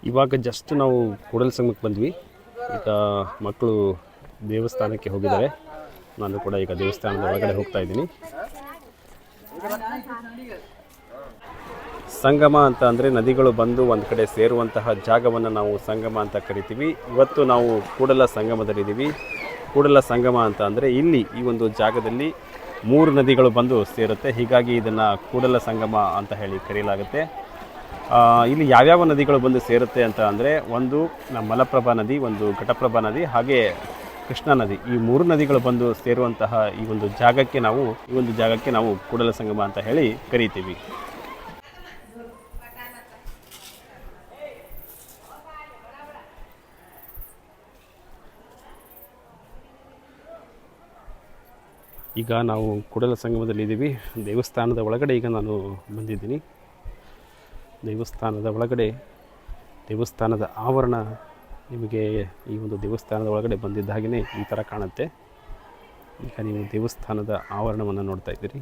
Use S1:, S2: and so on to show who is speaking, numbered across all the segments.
S1: ಇವಾಗ ಜಸ್ಟ್ ನಾವು ಕೂಡಲ ಸಂಗಮಕ್ಕೆ ಬಂದ್ವಿ. ಈಗ ಮಕ್ಕಳು ದೇವಸ್ಥಾನಕ್ಕೆ ಹೋಗಿದ್ದಾರೆ. ನಾನು ಕೂಡ ಈಗ ದೇವಸ್ಥಾನದ ಒಳಗಡೆ ಹೋಗ್ತಾ ಇದ್ದೀನಿ. ಸಂಗಮ ಅಂತ ಅಂದರೆ ನದಿಗಳು ಬಂದು ಒಂದು ಕಡೆ ಸೇರುವಂತಹ ಜಾಗವನ್ನು ನಾವು ಸಂಗಮ ಅಂತ ಕರಿತೀವಿ. ಇವತ್ತು ನಾವು ಕೂಡಲ ಸಂಗಮದಲ್ಲಿದ್ದೀವಿ. ಕೂಡಲ ಸಂಗಮ ಅಂತ ಅಂದರೆ ಇಲ್ಲಿ ಈ ಒಂದು ಜಾಗದಲ್ಲಿ 3 ನದಿಗಳು ಬಂದು ಸೇರುತ್ತೆ. ಹೀಗಾಗಿ ಇದನ್ನು ಕೂಡಲ ಸಂಗಮ ಅಂತ ಹೇಳಿ ಕರೆಯಲಾಗುತ್ತೆ. ಇಲ್ಲಿ ಯಾವ್ಯಾವ ನದಿಗಳು ಬಂದು ಸೇರುತ್ತೆ ಅಂತ ಅಂದರೆ ಒಂದು ಮಲಪ್ರಭಾ ನದಿ, ಒಂದು ಘಟಪ್ರಭಾ ನದಿ, ಹಾಗೆ ಕೃಷ್ಣಾ ನದಿ. ಈ 3 ನದಿಗಳು ಬಂದು ಸೇರುವಂತಹ ಈ ಒಂದು ಜಾಗಕ್ಕೆ ನಾವು ಕೂಡಲ ಸಂಗಮ ಅಂತ ಹೇಳಿ ಕರೀತೀವಿ. ಈಗ ನಾವು ಕೂಡಲ ಸಂಗಮದಲ್ಲಿದ್ದೀವಿ. ದೇವಸ್ಥಾನದ ಒಳಗಡೆ ಈಗ ನಾನು ಬಂದಿದ್ದೀನಿ. ದೇವಸ್ಥಾನದ ಒಳಗಡೆ, ದೇವಸ್ಥಾನದ ಆವರಣ ನಿಮಗೆ ಈ ಒಂದು ದೇವಸ್ಥಾನದ ಒಳಗಡೆ ಬಂದಿದ್ದ ಹಾಗೆಯೇ ಈ ಥರ ಕಾಣುತ್ತೆ. ಈಗ ನೀವು ದೇವಸ್ಥಾನದ ಆವರಣವನ್ನು ನೋಡ್ತಾ ಇದ್ದೀರಿ.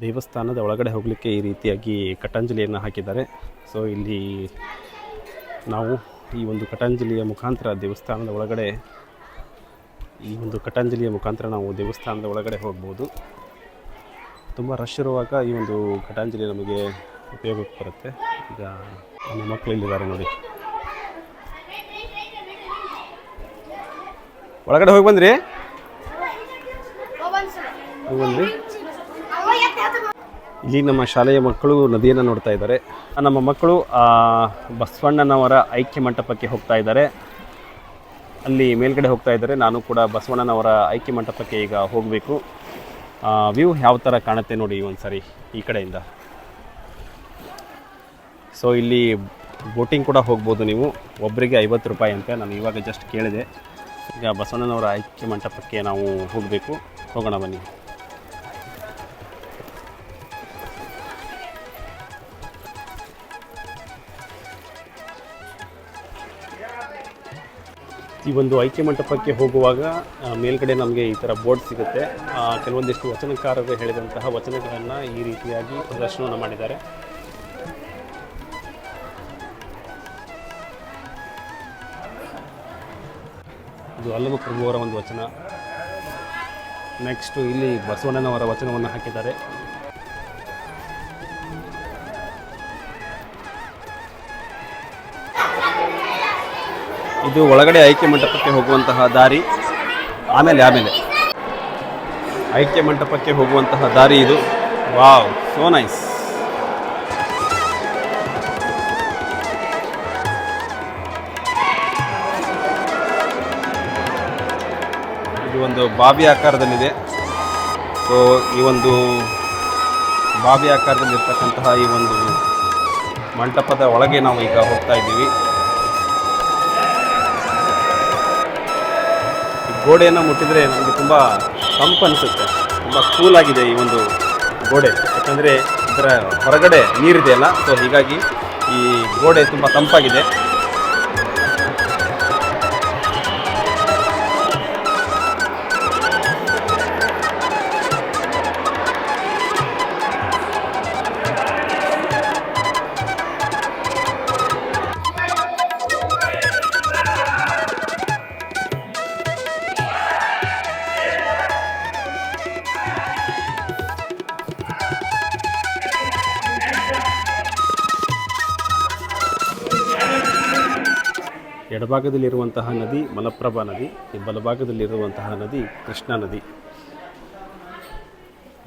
S1: ದೇವಸ್ಥಾನದ ಒಳಗಡೆ ಹೋಗಲಿಕ್ಕೆ ಈ ರೀತಿಯಾಗಿ ಕಟ್ಟಂಜಲಿಯನ್ನು ಹಾಕಿದ್ದಾರೆ. ಸೊ ಇಲ್ಲಿ ನಾವು ಈ ಒಂದು ಕಟ್ಟಂಜಲಿಯ ಮುಖಾಂತರ ದೇವಸ್ಥಾನದ ಒಳಗಡೆ ನಾವು ದೇವಸ್ಥಾನದ ಒಳಗಡೆ ಹೋಗ್ಬೋದು. ತುಂಬ ರಶ್ ಇರುವಾಗ ಈ ಒಂದು ಕಟ್ಟಂಜಲಿ ನಮಗೆ ಉಪಯೋಗಕ್ಕೆ ಬರುತ್ತೆ. ಈಗ ನಮ್ಮ ಮಕ್ಕಳು ಇಲ್ಲಿದ್ದಾರೆ ನೋಡಿ. ಒಳಗಡೆ ಹೋಗಿ ಬಂದ್ರಿ? ಇಲ್ಲಿ ನಮ್ಮ ಶಾಲೆಯ ಮಕ್ಕಳು ನದಿಯನ್ನು ನೋಡ್ತಾ ಇದ್ದಾರೆ. ನಮ್ಮ ಮಕ್ಕಳು ಬಸವಣ್ಣನವರ ಐಕ್ಯ ಮಂಟಪಕ್ಕೆ ಹೋಗ್ತಾ ಇದ್ದಾರೆ. ಅಲ್ಲಿ ಮೇಲ್ಗಡೆ ಹೋಗ್ತಾ ಇದ್ದಾರೆ. ನಾನು ಕೂಡ ಬಸವಣ್ಣನವರ ಐಕ್ಯ ಮಂಟಪಕ್ಕೆ ಈಗ ಹೋಗಬೇಕು. ವ್ಯೂ ಯಾವ ಥರ ಕಾಣುತ್ತೆ ನೋಡಿ ಒಂದು ಸರಿ ಈ ಕಡೆಯಿಂದ. ಸೊ ಇಲ್ಲಿ ಬೋಟಿಂಗ್ ಕೂಡ ಹೋಗ್ಬೋದು ನೀವು. ಒಬ್ಬರಿಗೆ 50 ರೂಪಾಯಿ ಅಂತೆ. ನಾನು ಇವಾಗ ಜಸ್ಟ್ ಕೇಳಿದೆ. ಈಗ ಬಸವಣ್ಣನವರ ಐಕ್ಯ ಮಂಟಪಕ್ಕೆ ನಾವು ಹೋಗಬೇಕು. ಹೋಗೋಣ ಬನ್ನಿ. ಈ ಒಂದು ಐಕ್ಯ ಮಂಟಪಕ್ಕೆ ಹೋಗುವಾಗ ಮೇಲ್ಗಡೆ ನಮಗೆ ಈ ಥರ ಬೋರ್ಡ್ ಸಿಗುತ್ತೆ. ಕೆಲವೊಂದಿಷ್ಟು ವಚನಕಾರರು ಹೇಳಿದಂತಹ ವಚನಗಳನ್ನು ಈ ರೀತಿಯಾಗಿ ಪ್ರದರ್ಶನವನ್ನು ಮಾಡಿದ್ದಾರೆ. ಇದು ಅಲ್ಲಮ ಪ್ರಭುವರ ಒಂದು ವಚನ. ನೆಕ್ಸ್ಟು ಇಲ್ಲಿ ಬಸವಣ್ಣನವರ ವಚನವನ್ನು ಹಾಕಿದ್ದಾರೆ. ಇದು ಒಳಗಡೆ ಐಕ್ಯ ಮಂಟಪಕ್ಕೆ ಹೋಗುವಂತಹ ದಾರಿ. ಆಮೇಲೆ ಐಕ್ಯ ಮಂಟಪಕ್ಕೆ ಹೋಗುವಂತಹ ದಾರಿ ಇದು. Wow, so nice. ಇದು ಒಂದು ಬಾವಿ ಆಕಾರದಲ್ಲಿದೆ. ಸೊ ಈ ಒಂದು ಬಾವಿ ಆಕಾರದಲ್ಲಿರ್ತಕ್ಕಂತಹ ಈ ಒಂದು ಮಂಟಪದ ಒಳಗೆ ನಾವು ಈಗ ಹೋಗ್ತಾ ಇದ್ದೀವಿ. ಗೋಡೆಯನ್ನು ಮುಟ್ಟಿದರೆ ನಮಗೆ ತುಂಬ ತಂಪು ಅನಿಸುತ್ತೆ. ತುಂಬ ಕೂಲಾಗಿದೆ ಈ ಒಂದು ಗೋಡೆ. ಯಾಕಂದರೆ ಇದರ ಹೊರಗಡೆ ನೀರಿದೆಯಲ್ಲ, ಸೊ ಹೀಗಾಗಿ ಈ ಗೋಡೆ ತುಂಬ ತಂಪಾಗಿದೆ. ಎಡಭಾಗದಲ್ಲಿರುವಂತಹ ನದಿ ಮಲಪ್ರಭಾ ನದಿ, ಈ ಬಲಭಾಗದಲ್ಲಿರುವಂತಹ ನದಿ ಕೃಷ್ಣಾ ನದಿ.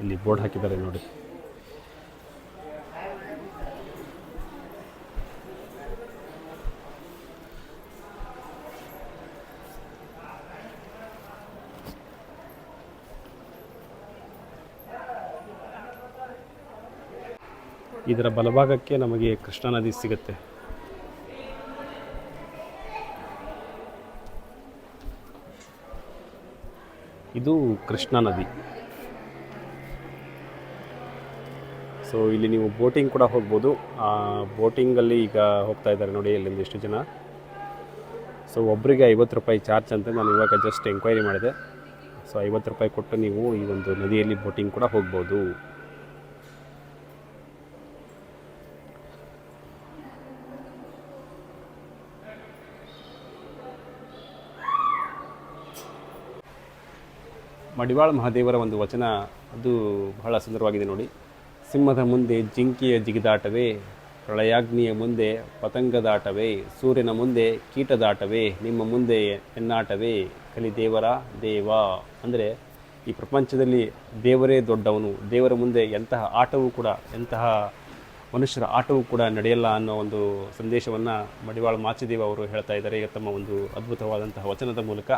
S1: ಇಲ್ಲಿ ಬೋರ್ಡ್ ಹಾಕಿದ್ದಾರೆ ನೋಡಿ. ಇದರ ಬಲಭಾಗಕ್ಕೆ ನಮಗೆ ಕೃಷ್ಣಾ ನದಿ ಸಿಗುತ್ತೆ. ಇದು ಕೃಷ್ಣಾ ನದಿ. ಸೊ ಇಲ್ಲಿ ನೀವು ಬೋಟಿಂಗ್ ಕೂಡ ಹೋಗ್ಬೋದು. ಬೋಟಿಂಗಲ್ಲಿ ಈಗ ಹೋಗ್ತಾ ಇದ್ದಾರೆ ನೋಡಿ ಇಲ್ಲಿಂದ ಎಷ್ಟು ಜನ. ಸೊ ಒಬ್ಬರಿಗೆ 50 ರೂಪಾಯಿ ಚಾರ್ಜ್ ಅಂತ ನಾನು ಇವಾಗ ಜಸ್ಟ್ ಎಂಕ್ವೈರಿ ಮಾಡಿದೆ. ಸೊ 50 ರೂಪಾಯಿ ಕೊಟ್ಟು ನೀವು ಈ ಒಂದು ನದಿಯಲ್ಲಿ ಬೋಟಿಂಗ್ ಕೂಡ ಹೋಗ್ಬೋದು. ಮಡಿವಾಳ ಮಹಾದೇವರ ಒಂದು ವಚನ ಅದು ಬಹಳ ಸುಂದರವಾಗಿದೆ ನೋಡಿ. ಸಿಂಹದ ಮುಂದೆ ಜಿಂಕೆಯ ಜಿಗಿದಾಟವೇ, ಪ್ರಳಯಾಗ್ನಿಯ ಮುಂದೆ ಪತಂಗದಾಟವೇ, ಸೂರ್ಯನ ಮುಂದೆ ಕೀಟದಾಟವೇ, ನಿಮ್ಮ ಮುಂದೆ ಎನ್ನಾಟವೇ, ಕಲಿದೇವರ ದೇವ. ಅಂದರೆ ಈ ಪ್ರಪಂಚದಲ್ಲಿ ದೇವರೇ ದೊಡ್ಡವನು, ದೇವರ ಮುಂದೆ ಎಂತಹ ಆಟವೂ ಕೂಡ, ಎಂತಹ ಮನುಷ್ಯರ ಆಟವೂ ಕೂಡ ನಡೆಯಲ್ಲ ಅನ್ನೋ ಒಂದು ಸಂದೇಶವನ್ನು ಮಡಿವಾಳ ಮಾಚಿದೇವ ಅವರು ಹೇಳ್ತಾ ಇದ್ದಾರೆ ಈಗ ತಮ್ಮ ಒಂದು ಅದ್ಭುತವಾದಂತಹ ವಚನದ ಮೂಲಕ.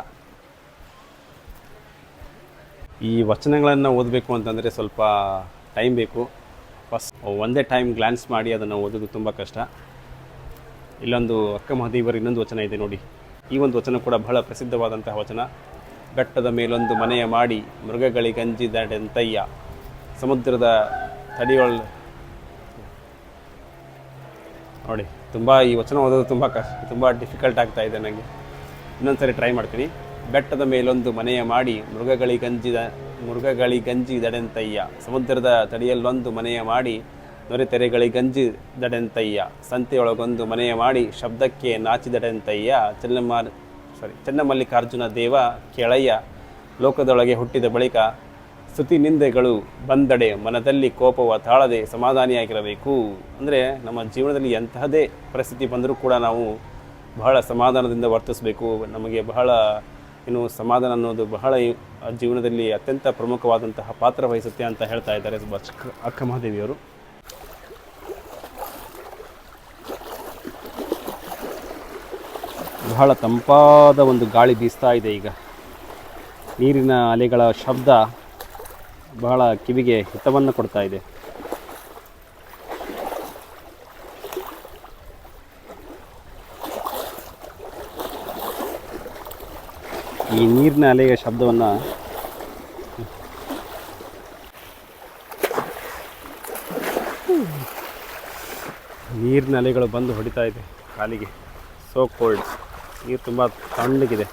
S1: ಈ ವಚನಗಳನ್ನು ಓದಬೇಕು ಅಂತಂದರೆ ಸ್ವಲ್ಪ ಟೈಮ್ ಬೇಕು. ಫಸ್ಟ್ ಒಂದೇ ಟೈಮ್ ಗ್ಲಾನ್ಸ್ ಮಾಡಿ ಅದನ್ನು ಓದೋದು ತುಂಬ ಕಷ್ಟ. ಇಲ್ಲೊಂದು ಅಕ್ಕ ಮಹಾದೇವರ ಇನ್ನೊಂದು ವಚನ ಇದೆ ನೋಡಿ. ಈ ಒಂದು ವಚನ ಕೂಡ ಬಹಳ ಪ್ರಸಿದ್ಧವಾದಂತಹ ವಚನ. ಬೆಟ್ಟದ ಮೇಲೊಂದು ಮನೆಯ ಮಾಡಿ ಮೃಗಗಳಿಗಂಜಿದಡೆಂತಯ್ಯ, ಸಮುದ್ರದ ತಡಿಯೊಳ ನೋಡಿ. ತುಂಬ ಈ ವಚನ ಓದೋದು ತುಂಬ ತುಂಬ ಡಿಫಿಕಲ್ಟ್ ಆಗ್ತಾ ಇದೆ ನನಗೆ. ಇನ್ನೊಂದು ಸರಿ ಟ್ರೈ ಮಾಡ್ತೀನಿ. ಬೆಟ್ಟದ ಮೇಲೊಂದು ಮನೆಯ ಮಾಡಿ ಮೃಗಗಳಿಗಂಜಿದಡೆಂತಯ್ಯ, ಸಮುದ್ರದ ತಡಿಯಲ್ಲೊಂದು ಮನೆಯ ಮಾಡಿ ನೊರೆತೆರೆಗಳಿಗಂಜಿದಡೆಂತಯ್ಯ, ಸಂತೆಯೊಳಗೊಂದು ಮನೆಯ ಮಾಡಿ ಶಬ್ದಕ್ಕೆ ನಾಚಿದಡೆಂತಯ್ಯ, ಚನ್ನಮಲ್ಲಿಕಾರ್ಜುನ ದೇವ ಕೆಳಯ್ಯ, ಲೋಕದೊಳಗೆ ಹುಟ್ಟಿದ ಬಳಿಕ ಸ್ತುತಿ ನಿಂದೆಗಳು ಬಂದಡೆ ಮನದಲ್ಲಿ ಕೋಪವ ತಾಳದೆ ಸಮಾಧಾನಿಯಾಗಿರಬೇಕು. ಅಂದರೆ ನಮ್ಮ ಜೀವನದಲ್ಲಿ ಎಂತಹದೇ ಪರಿಸ್ಥಿತಿ ಬಂದರೂ ಕೂಡ ನಾವು ಬಹಳ ಸಮಾಧಾನದಿಂದ ವರ್ತಿಸಬೇಕು. ನಮಗೆ ಬಹಳ ಸಮಾಧಾನ ಅನ್ನೋದು ಬಹಳ ಜೀವನದಲ್ಲಿ ಅತ್ಯಂತ ಪ್ರಮುಖವಾದಂತಹ ಪಾತ್ರ ವಹಿಸುತ್ತೆ ಅಂತ ಹೇಳ್ತಾ ಇದ್ದಾರೆ ಅಕ್ಕ ಮಹಾದೇವಿಯವರು. ಬಹಳ ತಂಪಾದ ಒಂದು ಗಾಳಿ ಬೀಸ್ತಾ ಇದೆ ಈಗ. ನೀರಿನ ಅಲೆಗಳ ಶಬ್ದ ಬಹಳ ಕಿವಿಗೆ ಹಿತವನ್ನು ಕೊಡ್ತಾ ಇದೆ. ಈ ನೀರಿನ ಅಲೆಯ ಶಬ್ದವನ್ನು ನೀರಿನ ಅಲೆಗಳು ಬಂದು ಹೊಡಿತಾ ಇದೆ ಕಾಲಿಗೆ. So cold. ನೀರು ತುಂಬ ತಣ್ಣಗಿದೆ.